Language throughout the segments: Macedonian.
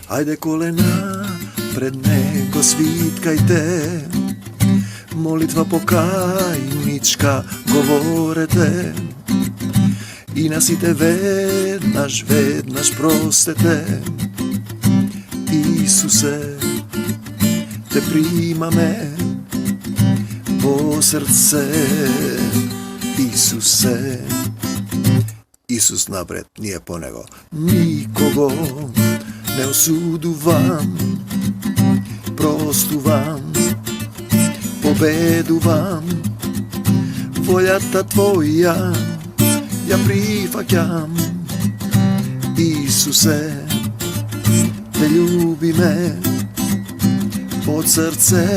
Ajde kolena pred neko svitkajte, molitva pokajnička govorete, i nasite vednaš prostete. Isuse, te prima me po srce, Isuse. Isus napred nije ponego nikogo, ne osuduvam, prostuvam, pobeduvam. Voljata tvoja ja prihvaćam, Isuse, te ljubi me od srce,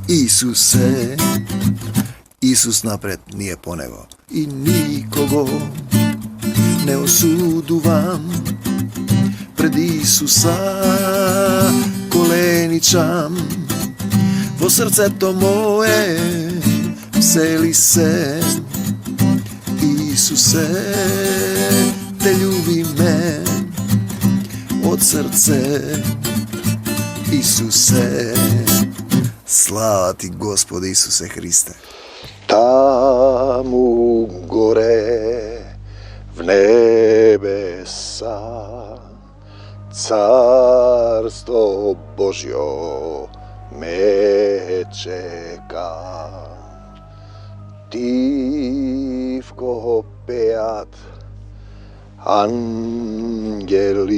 Isuse. Isus napred nije ponego i nikogo ne osuduvam, pred Isusa koleničam. Vo srce to moje vseli se, Isuse, te ljubi me od srce, Isuse. Slava ti, Gospode Isuse Hriste. Tamu gore v nebesa Carstvo Božjo me čeka. Tívko pejat angeli,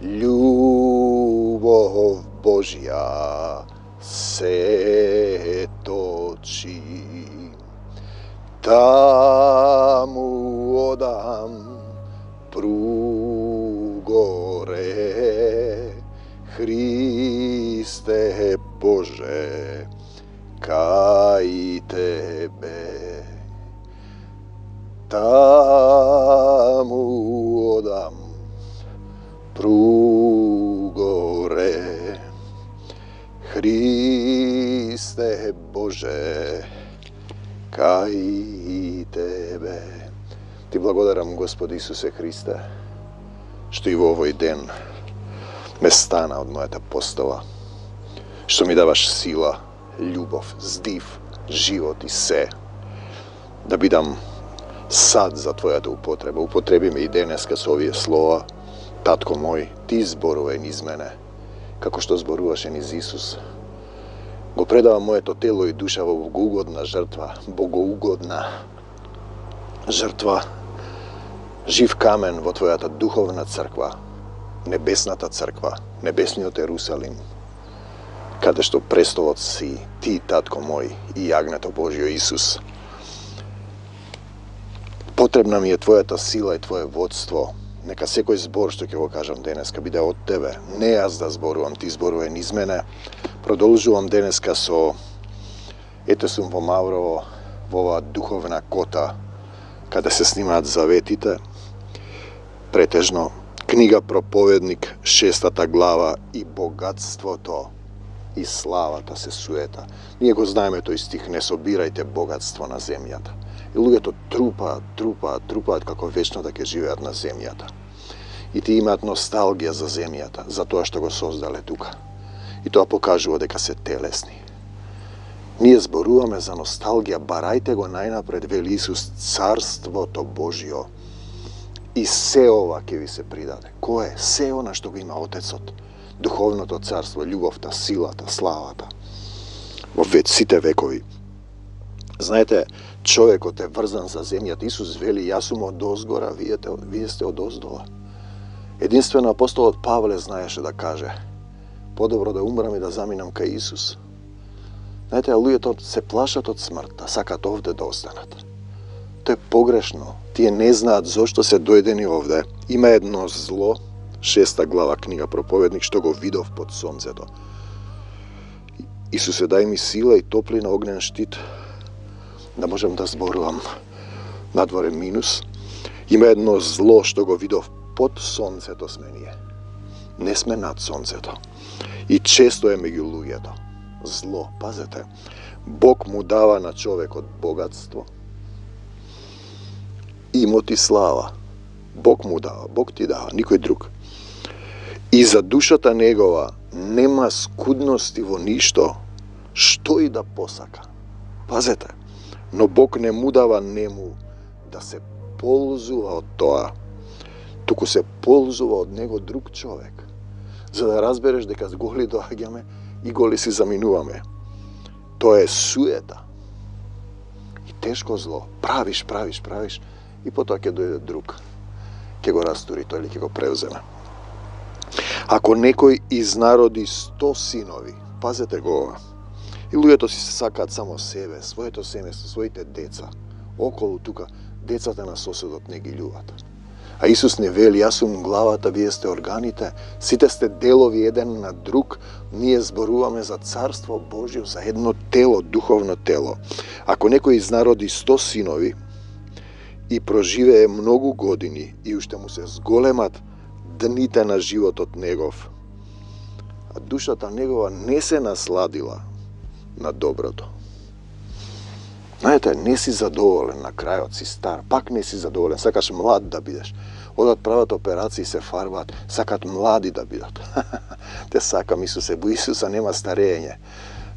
ljubov Božja se toči. Tamu odam prugore, Hriste Bože, kaj tebe. Tamu odam prugore, Hriste Bože, kaj tebe. Ti благодарам, Господи Исусе Христе, што и во овој ден ме стана од мојата постава, што ми даваш сила, љубов, здив, живот и се, да бидам сад за Твојата употреба. Употреби ме и денеска со овие слова. Татко мој, Ти зборувај низ мене, како што зборуваше низ Исус. Го предавам моето тело и душа во богоугодна жртва, богоугодна жртва, жив камен во Твојата духовна црква, небесната црква, небесниот Ерусалим, каде што престолот си Ти, Татко мој, и јагнето Божјо Исус. Потребна ми е Твојата сила и Твое водство. Нека секој збор што ќе го кажам денеска биде од Тебе. Не јас да зборувам, Ти зборувај низ мене. Продолжувам денеска со ете сум во Маврово, во оваа духовна кота, каде се снимаат заветите. Претежно книга Проповедник, 6 глава, и богатството и славата се суета. Ние го знаеме тој стих, не собирајте богатство на земјата. И луѓето трупаат како вечно да ќе живеат на земјата. И ти имаат носталгија за земјата, за тоа што го создале тука. И тоа покажува дека се телесни. Ние зборуваме за носталгија, барајте го најнапред, вели Исус, Царството Божјо. И се ова ќе ви се придаде. Кое? Се она што го има Отецот. Духовното царство, љубовта, силата, славата. Во сите векови. Знаете, човекот е врзан за земјата. Исус вели, јас сум од озгора, вие сте од оздола. Единствено апостолот Павле знаеше да каже, подобро да умрам и да заминам кај Исус. Знаете, луѓето се плашат од смртта, сакат овде да останат. Тоа е погрешно. Тие не знаат зошто се дојдени овде. Има едно зло, 6 глава книга Проповедник, што го видов под сонцето. Исусе, дај ми сила и топлина, огнен штит, да можам да зборувам. Надворе минус. Има едно зло што го видов под сонцето сме ние. Не сме над сонцето. И често е меѓу луѓето. Зло, пазете. Бог му дава на човекот богатство, имот и слава. Бог му дава, Бог ти дава, никој друг. И за душата негова нема скудности во ништо, што и да посака. Пазете, но Бог не му дава нему да се ползува од тоа, туку се ползува од него друг човек, за да разбереш дека голи доаѓаме и голи си заминуваме. Тоа е суета и тешко зло. Правиш и потоа ќе дојде друг, ќе го растури тој или ќе го преуземе. Ако некој изнароди 100 синови, пазете го ова, и луѓето си се сакаат само себе, своето семејство, своите деца, околу тука, децата на соседот не ги љубат. А Исус не вели, јас сум главата, вие сте органите, сите сте делови еден на друг, ние зборуваме за Царство Божјо, за едно тело, духовно тело. Ако некој изнароди 100 синови и проживее многу години и уште му се зголемат дните на животот негов, а душата негова не се насладила на доброто. Знаете, не си задоволен на крајот, си стар, пак не си задоволен, сакаш млад да бидеш. Одат прават операции, се фарбаат, сакат млади да бидат. Те сакам Исусе, во Исуса нема старење.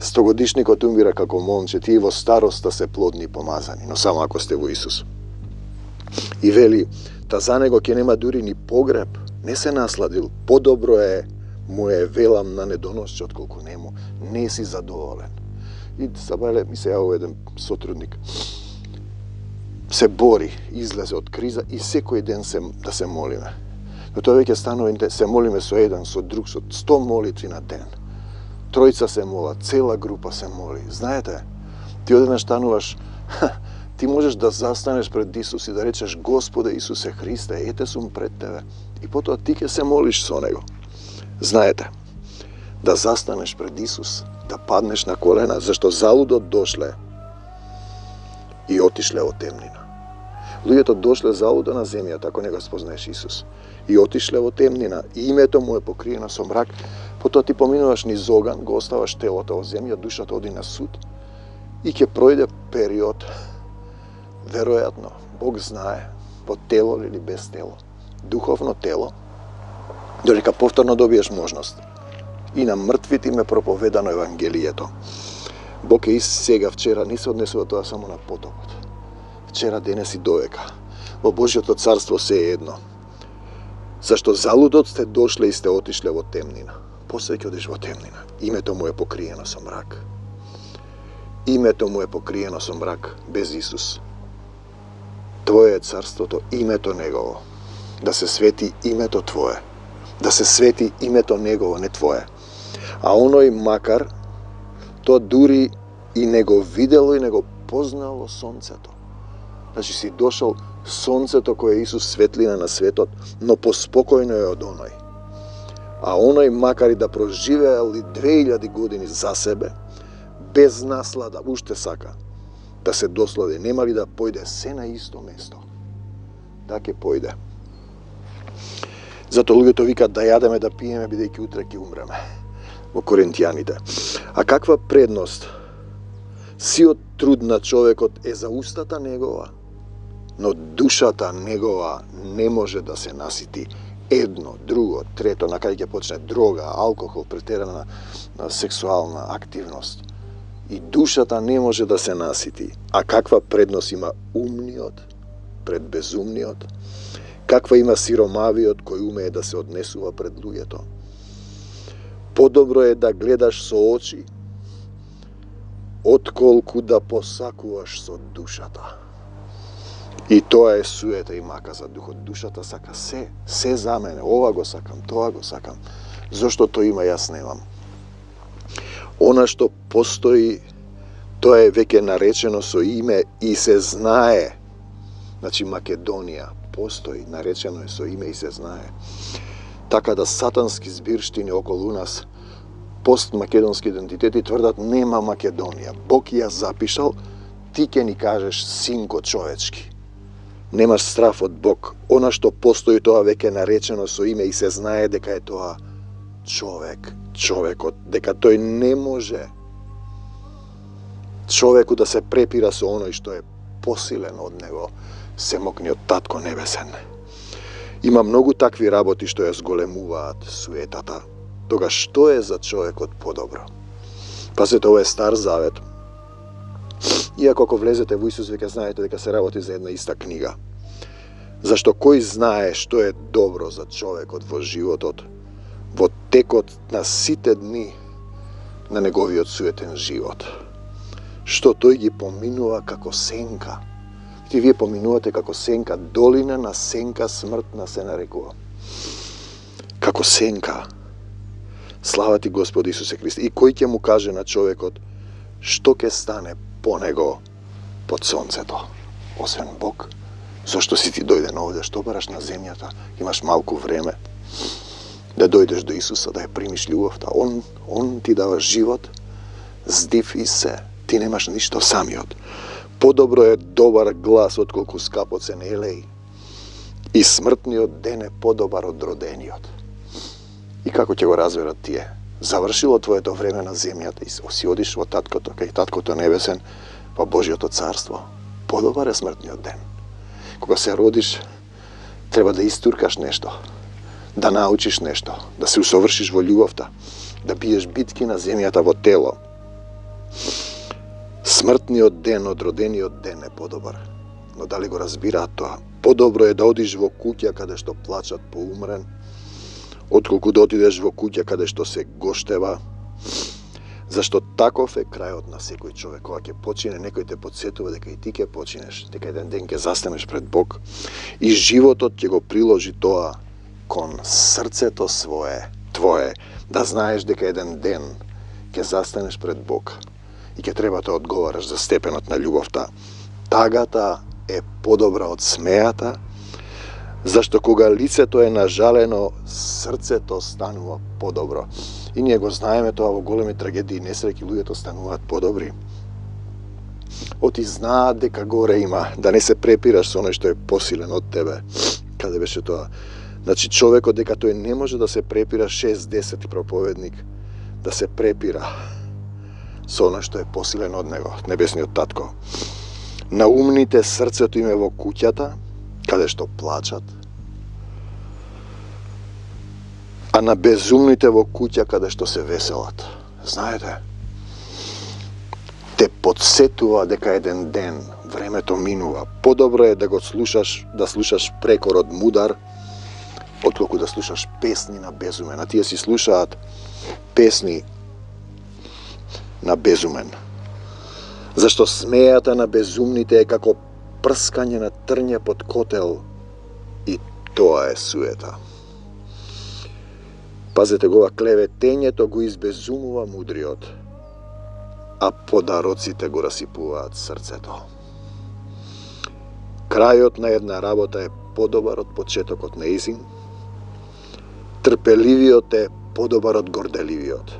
100-годишникот умира како момче, тие во староста се плодни и помазани, но само ако сте во Исус. И вели, та за него ќе нема дури ни погреб, не се насладил, подобро е, му е велам на недоносче отколку нему, не си задоволен. И сабале ми се јавува еден сотрудник. Се бори, излезе од криза и секој ден да се молиме. Но тоа веќе станува, се молиме со еден, со друг, со 100 молитви на ден. Тројца се молат, цела група се моли. Знаете, ти одеднаш стануваш, ти можеш да застанеш пред Исус и да речеш, Господе Исусе Христе, ете сум пред Тебе. И потоа ти ќе се молиш со Него. Знаете, да застанеш пред Исус, да паднеш на колена, зашто залудот дошле и отишле во темнина. Луѓето дошле залуда на земјата, ако не го спознаеш Исус. И отишле во темнина, и името му е покриено со мрак, потоа ти поминуваш низ оган, го оставаш телото во земја, душата оди на суд, и ќе пројде период, веројатно, Бог знае, во тело или без тело, духовно тело, додека повторно добиеш можност. И на мртвите им е проповедано Евангелието. Бог е сега, вчера, не се однесува тоа само на потопот. Вчера, денес и довека. Во Божјото царство се е едно. Зашто залудот сте дошле и сте отишле во темнина. После ќе одиш во темнина. Името му е покриено со мрак. Името му е покриено со мрак, без Исус. Твое е царството, името Негово. Да се свети името Твое. Да се свети името Негово, не Твое. А оној макар, то дури и не го видело и не го познало сонцето. Значи си дошол сонцето кое е Исус светлина на светот, но поспокојно е од оној. А оној макар и да проживеали 2000 години за себе, без наслада, уште сака да се дослади, нема ли да појде се на исто место? Да ќе појде. Зато луѓето викат да јадеме, да пиеме, бидејќи утре ќе умреме. Во Коринтијаните. А каква предност? Сиот труд на човекот е за устата негова, но душата негова не може да се насити. Едно, друго, трето, на кај ќе почне дрога, алкохол, претерана сексуална активност. И душата не може да се насити. А каква предност има умниот пред безумниот? Каква има сиромавиот кој умее да се однесува пред луѓето? Подобро е да гледаш со очи, отколку да посакуваш со душата. И тоа е суета и мака за духот. Душата сака се за мене. Ова го сакам, тоа го сакам. Зошто тој има, јас немам. Она што постои, тоа е веќе наречено со име и се знае. Значи Македонија постои, наречено е со име и се знае. Така да сатански збирштини околу нас, постмакедонски идентитети тврдат нема Македонија. Бог ја запишал, ти ќе ни кажеш синко човечки. Немаш страф од Бог. Она што постои, тоа веќе наречено со име и се знае дека е тоа човекот, дека тој не може човеку да се препира со оној што е посилен од него, семокниот Татко Небесен. Има многу такви работи што ја зголемуваат суетата. Тога што е за човекот подобро? Пазете, ова е Стар Завет. Иако ако влезете во Исус, веќе знаете дека се работи за една иста книга. Зашто кој знае што е добро за човекот во животот, во текот на сите дни на неговиот суетен живот. Што тој ги поминува како сенка. И вие поминувате како сенка, долина на сенка смртна се нарекува. Како сенка. Слава ти Господ Исусе Христе. И кој ќе му каже на човекот што ќе стане по него под сонцето? Освен Бог. Зошто си ти дојден овде? Што бараш на земјата? Имаш малку време да дојдеш до Исуса, да ја примиш љубовта. Он ти дава живот, здив и се. Ти немаш ништо самиот. Подобро е добар глас отколку скапоцен елеј. И смртниот ден е подобар од родениот. И како ќе го разберат тие? Завршило твоето време на земјата и си одиш во таткото, кај таткото небесен, во Божјото царство. Подобар е смртниот ден. Кога се родиш, треба да истуркаш нешто, да научиш нешто, да се усовршиш во љубовта, да биеш битки на земјата во тело. Смртниот ден од родениот ден е подобар. Но дали го разбираат тоа? Подобро е да одиш во куќа каде што плачат по умрен, отколку да отидеш во куќа каде што се гоштева. Зашто таков е крајот на секој човек. Кога ќе почине, некој те подсетува дека и ти ќе починеш, дека еден ден ќе застанеш пред Бог и животот ќе го приложи тоа кон срцето твое, да знаеш дека еден ден ќе застанеш пред Бог и ќе треба да одговараш за степенот на љубовта. Тагата е подобра од смејата, зашто кога лицето е нажалено, срцето станува подобро. И ние го знаеме тоа во големи трагедии и несреќи, луѓето стануваат подобри. Оти знаат дека горе има, да не се препираш со оној што е посилен од тебе. Каде беше тоа? Значи човекот дека тој не може да се препира 6-10 проповедник, да се препира со оној што е посилен од него, небесниот татко. На умните срцето им е во куќата, каде што плачат, а на безумните во куќа каде што се веселат. Знаете, те подсетува дека еден ден времето минува. Подобро е да го слушаш, да слушаш прекор од мудар, отколку да слушаш песни на безумен. А тие си слушаат песни на безумен. Зашто смејата на безумните е како прскање на трње под котел и тоа е суета. Пазете го, клеветењето го избезумува мудриот, а подароците го расипуваат срцето. Крајот на една работа е подобар од почетокот неизин, трпеливиот е подобар од горделивиот.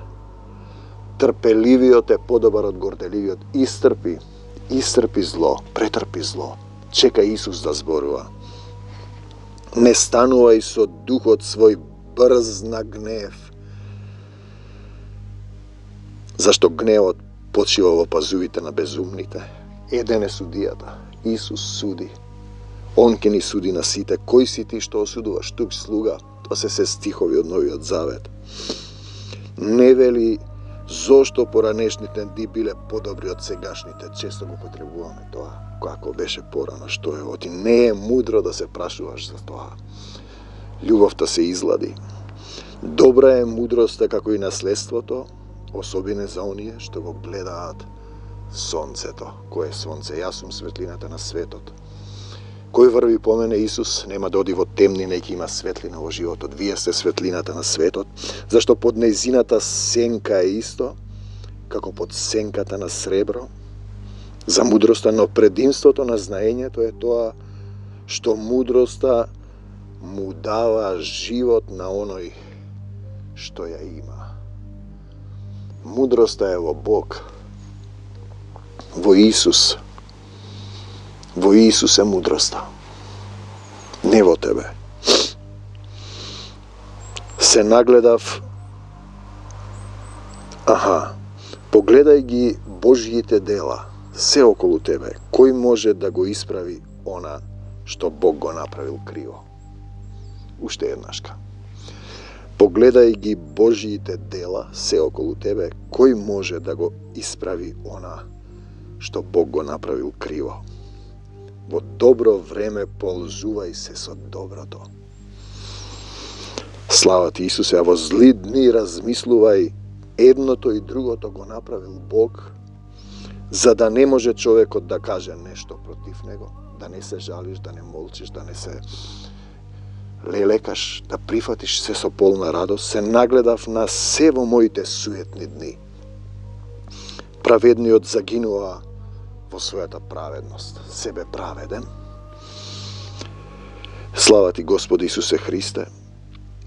Трпеливиот е подобар од горделивиот. Истрпи зло, претрпи зло. Чека Исус да зборува. Не станувај со духот свој брз на гнев. Зашто гневот почива во пазувите на безумните. Еден е судијата. Исус суди. Он ќе ни суди на сите. Кој си ти што осудуваш? Тук слуга. Тоа се стихови од Новиот Завет. Не вели зошто поранешните дни биле подобри од сегашните. Често го потребуваме тоа. Како беше порано, што е оти. Не е мудро да се прашуваш за тоа. Љубовта се излади. Добра е мудроста како и наследството, особено за оние што го гледаат сонцето. Кој е сонце? Јас сум светлината на светот. Кој врви по мене, Исус, нема да оди во темнина и ќе има светлина во животот. Вие сте светлината на светот, зашто под нејзината сенка е исто, како под сенката на сребро. За мудроста, но предимството на знаењето е тоа што мудроста му дава живот на оној што ја има. Мудроста е во Бог, во Исус. Во Исус е мудроста, не во тебе. Се нагледав, погледај ги Божјите дела, се околу тебе. Кој може да го исправи она што Бог го направил криво? уште еднашка. Погледај ги Божиите дела се околу тебе, кој може да го исправи она што Бог го направил криво? Во добро време ползувај се со доброто. Слава ти, Исусе, а во зли дни размислувај, едното и другото го направил Бог, за да не може човекот да каже нешто против него, да не се жалиш, да не молчиш, да не се лелекаш, да прифатиш се со полна радост. Се нагледав на се во моите суетни дни. Праведниот загинува во својата праведност, себе праведен. Слава ти, Господи Исусе Христе.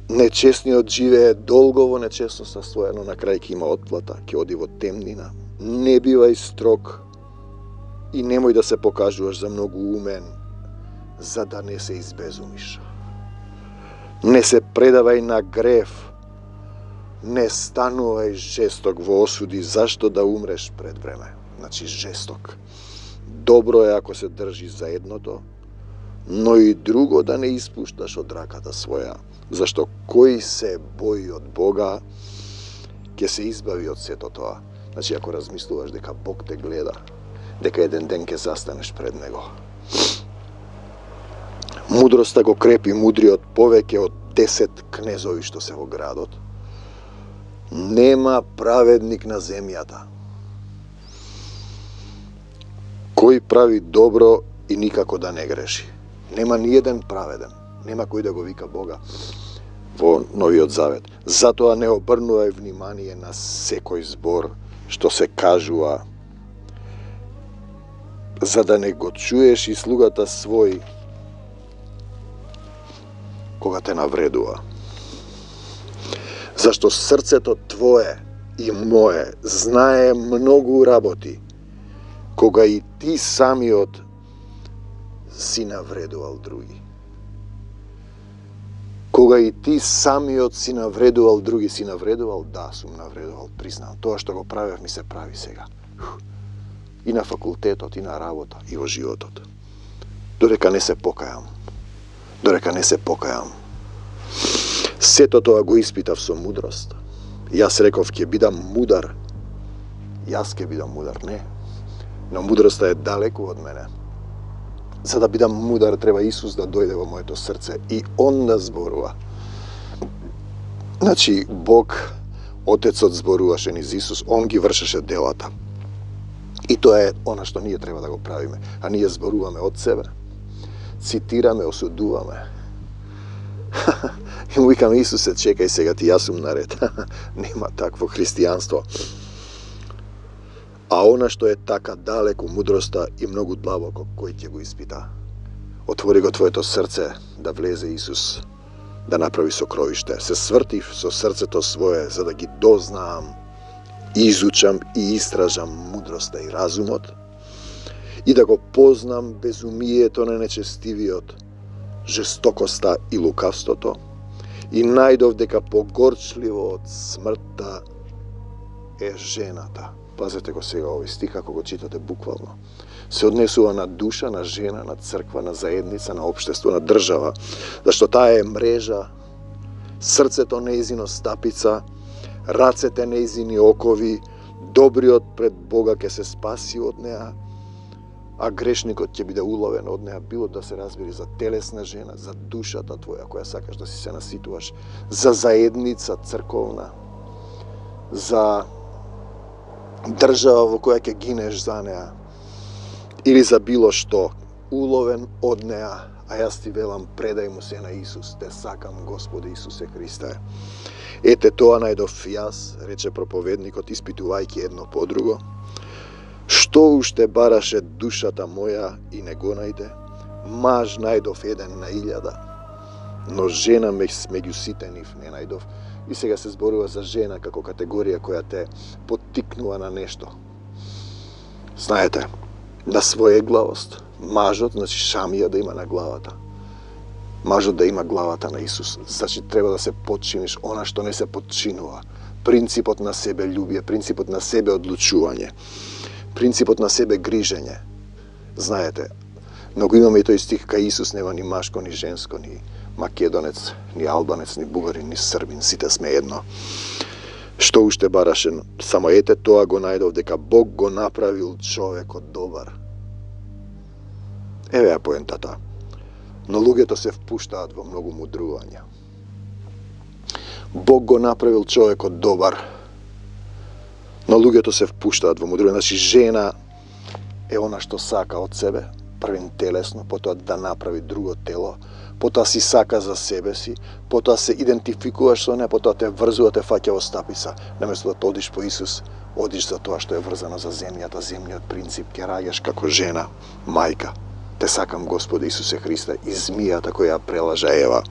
Нечестниот живее долго во нечестноста своја, но на крај ќе има отплата, ќе оди во темнина. Не бивај строг и немој да се покажуваш за многу умен, за да не се избезумиш. Не се предавај на грев, не станувај жесток во осуди, зашто да умреш пред време. Значи жесток. Добро е ако се држиш за едното, но и друго да не испушташ од раката своја, зашто кој се бои од Бога, ќе се избави од сето тоа. Значи, ако размислуваш дека Бог те гледа, дека еден ден ќе застанеш пред Него. Мудроста го крепи мудриот повеќе од 10 кнезови што се во градот. Нема праведник на земјата. Кој прави добро и никако да не греши. Нема ни еден праведен. Нема кој да го вика Бога во Новиот Завет. Затоа не обрнувај внимание на секој збор што се кажува, за да не го чуеш и слугата свој кога те навредува. Зашто срцето твое и мое знае многу работи, кога и ти самиот си навредувал други. Кога и ти самиот си навредувал други, си навредувал? Да, сум навредувал, признам. Тоа што го правев ми се прави сега. И на факултетот, и на работа, и во животот. Додека не се покајам. Додека не се покајам. Сето тоа го испитав со мудрост. Јас реков, ќе бидам мудар. Јас ќе бидам мудар, не. Но мудроста е далеку од мене. За да бидам мудар, треба Исус да дојде во моето срце и Он да зборува. Значи, Бог, Отецот зборуваше низ Исус, Он ги вршеше делата. И тоа е она што ние треба да го правиме. А ние зборуваме од себе, цитираме, осудуваме. И му викам, Исусе, чекај сега ти, јас сум наред. Нема такво христијанство. А она што е така далеко, мудроста и многу длабоко, кој ќе го испита? Отвори го твоето срце да влезе Исус, да направи сокровиште. Се свртив со срцето свое, за да ги дознаам, изучам и истражам мудроста и разумот, и да го познам безумието на нечестивиот, жестокоста и лукавството, и најдов дека погорчливо од смртта е жената. Пазете го сега овој стих, како го читате буквално. Се однесува на душа, на жена, на црква, на заедница, на општество, на држава, зашто таа е мрежа, срцето неизино стапица, рацете неизини окови, добриот пред Бога ќе се спаси од неа, а грешникот ќе биде уловен од неа, било да се разбери за телесна жена, за душата твоја, која сакаш да си се наситуваш, за заедница црковна, за држава во која ќе гинеш за неа, или за било што, уловен од неа, а јас ти велам, предај му се на Исус, те сакам, Господи Исусе Христе. Ете тоа најдов јас, рече проповедникот, испитувајќи едно по друго. Што уште бараше душата моја и не го најде? Маж најдов еден на 1000, но жена меѓу сите нив не најдов. И сега се зборува за жена како категорија која те поттикнува на нешто. Знаете, на своеглавост. Мажот, значи шамија да има на главата. Мажот да има главата на Исус. Значи треба да се подчиниш она што не се подчинува. Принципот на себе љубие, принципот на себе одлучување, принципот на себе грижење. Знаете, многу имаме и тој стих, кај Исус нема ни машко, ни женско, ни Македонец, ни Албанец, ни Бугарин, ни Србин, сите сме едно. Што уште бараше? Само ете тоа го најдов, дека Бог го направил човекот добар. Еве ја поентата. Но луѓето се впуштаат во многу мудрувања. Бог го направил човекот добар, но луѓето се впуштаат во мудрување. Значи, жена е она што сака од себе, првен телесно, потоа да направи друго тело, потоа си сака за себе си, потоа се идентификуваш со неа, потоа те врзува, те фаќа во стапица. Наместо да одиш по Исус, одиш за тоа што е врзано за земјата, земниот принцип, ќе раѓаш како жена, мајка. Те сакам, Господи Исусе Христе, и змијата која прелажа Ева.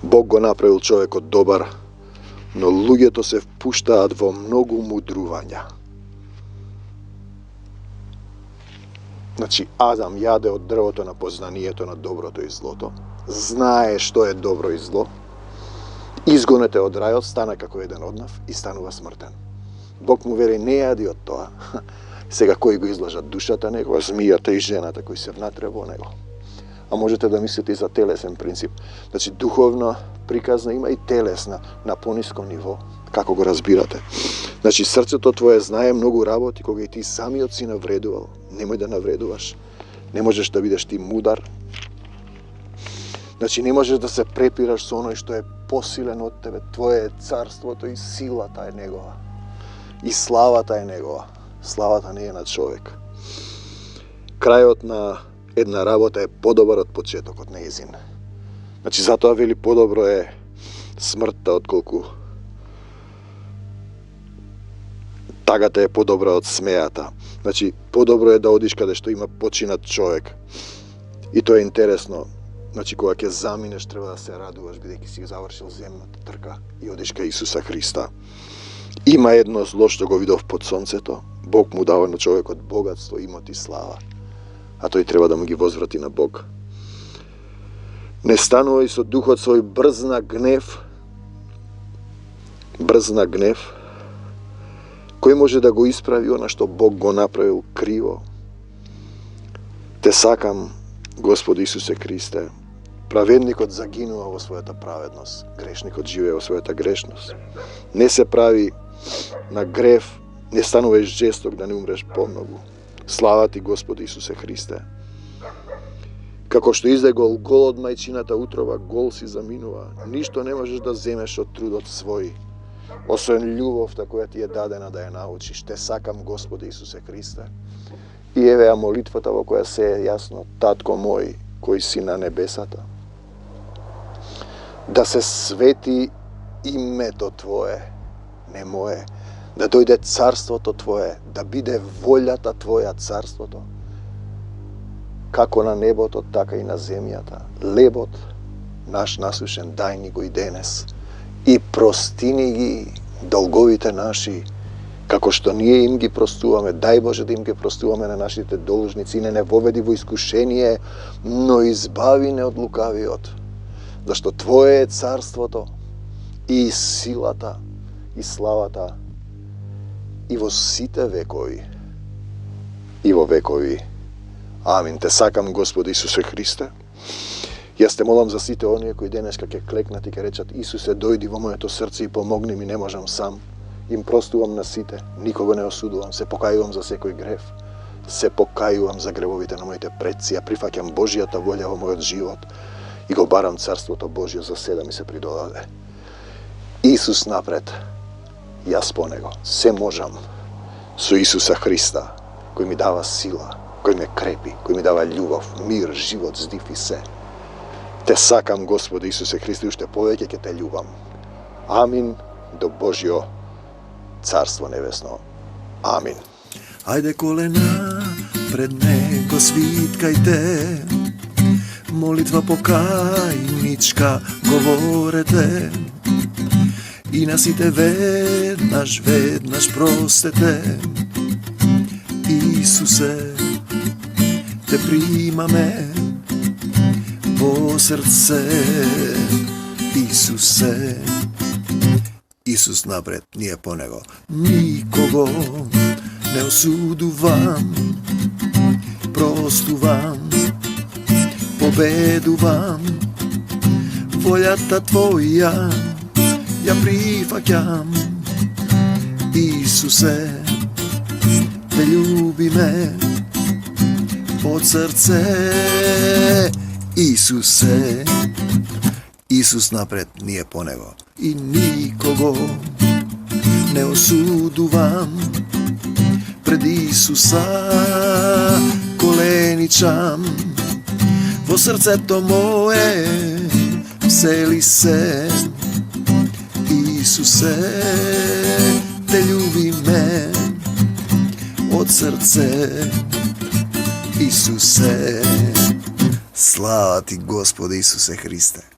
Бог го направил човекот добар, но луѓето се впуштаат во многу мудрувања. Значи, Адам јаде од дрвото на познанието на доброто и злото, знае што е добро и зло, изгонете од рајот, стана како еден од нав и станува смртен. Бог му вели, не јади од тоа. Сега кои го излажат душата негова, змијата и жената кои се внатре во него. А можете да мислите и за телесен принцип. Значи, духовна приказна има и телесна на пониско ниво. Како го разбирате? Значи, срцето твое знае многу работи, кога и ти самиот си навредувал. Немој да навредуваш. Не можеш да бидеш ти мудар. Значи, не можеш да се препираш со оној што е посилен од тебе. Твое е царството и силата е негова. И славата е негова. Славата не е на човек. Крајот на една работа е подобар од почетокот нејзин. Значи, затоа вели подобро е смртта отколку тагата е подобра од смејата. Значи, подобро е да одиш каде што има починат човек. И тоа е интересно. Значи, кога ќе заминеш, треба да се радуваш, бидејќи си завршил земната трка и одиш кај Исуса Христа. Има едно зло што го видов под сонцето. Бог му дава на човекот богатство, имот и слава. А тој треба да му ги возврати на Бог. Не станувај со духот свој брз на гнев. Брз на гнев. Кој може да го исправи она што Бог го направил криво? Те сакам, Господи Исусе Христе. Праведникот загинува во својата праведност. Грешникот живее во својата грешност. Не се прави на грев, не стануваш жесток да не умреш помногу. Слава ти, Господи Исусе Христе. Како што изде гол од мајчината утроба, гол си заминува. Ништо не можеш да земеш од трудот свој, освен љубовта која ти е дадена да ја научиш. Те сакам, Господи Исусе Христе. И еве ја молитвата во која се е јасно, Татко мој, кој си на небесата, да се свети името Твое, не мое, да дојде царството Твое, да биде волјата Твоја царството, како на небото, така и на земјата. Лебот наш насушен дај ни го и денес и простини ги долговите наши, како што ние им ги простуваме. Дај Боже да им ги простуваме на нашите должници. Не воведи во искушение, но избави не од лукавиот. Зашто Твое е царството и силата и славата и во сите векови и во векови. Амин. Те сакам, Господи Исусе Христе. Јас те молам за сите оние кои денеска ќе клекнат и ќе речат: Исусе, дојди во моето срце и помогни ми, не можам сам. Им простувам на сите, никого не осудувам, се покајувам за секој грев, се покајувам за гревовите на моите предци, ја прифаќам Божјата волја во мојот живот и го барам Царството Божјо за се да ми се придодаде. Исус напред, јас по него. Се можам со Исуса Христа, кој ми дава сила, кој ме крепи, кој ми дава љубов, мир, живот, здив и се. Те сакам, Господи Исусе Христе, уште повеќе ќе те љубам. Амин, до Божјо Царство небесно. Амин. Ајде колена пред него свиткајте, молитва покајничка говорете, и на сите веднаш простете. Исусе, те примаме во срце. Исусе, Исус напред, ние по него. Никого не осудувам, простувам, победувам. voljata tvoja ja prihvaćam. Isuse, te ljubi me od srce. Isuse, Isus napred nije ponego i nikogo ne osuduvam. Pred Isusa koleničam, vo srce to moje seli se. Isuse, te ljubi me od srce. Isuse, slava ti Gospode Isuse Hriste.